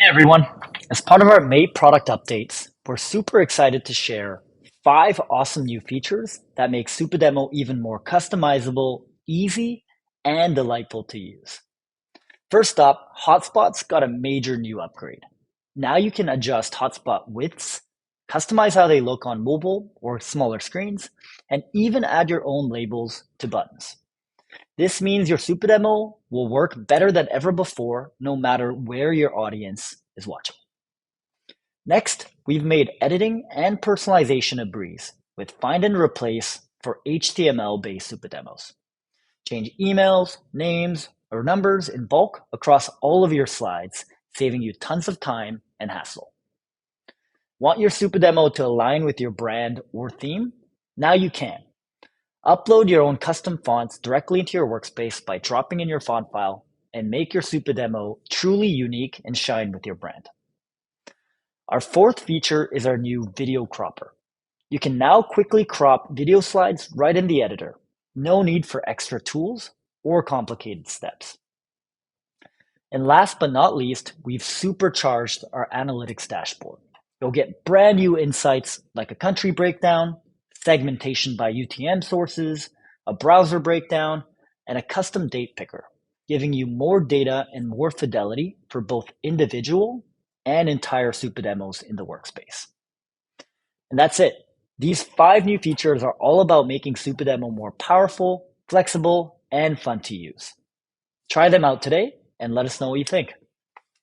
Hey everyone. As part of our May product updates, we're super excited to share 5 awesome new features that make Supademo even more customizable, easy, and delightful to use. First up, Hotspots got a major new upgrade. Now you can adjust hotspot widths, customize how they look on mobile or smaller screens, and even add your own labels to buttons. This means your Supademo will work better than ever before, no matter where your audience is watching. Next, we've made editing and personalization a breeze with find and replace for HTML-based Supademos. Change emails, names, or numbers in bulk across all of your slides, saving you tons of time and hassle. Want your Supademo to align with your brand or theme? Now you can. Upload your own custom fonts directly into your workspace by dropping in your font file and make your Supademo truly unique and shine with your brand. Our fourth feature is our new video cropper. You can now quickly crop video slides right in the editor. No need for extra tools or complicated steps. And last but not least, we've supercharged our analytics dashboard. You'll get brand new insights like a country breakdown, segmentation by UTM sources, a browser breakdown, and a custom date picker, giving you more data and more fidelity for both individual and entire Supademos in the workspace. And that's it. These 5 new features are all about making Supademo more powerful, flexible, and fun to use. Try them out today and let us know what you think.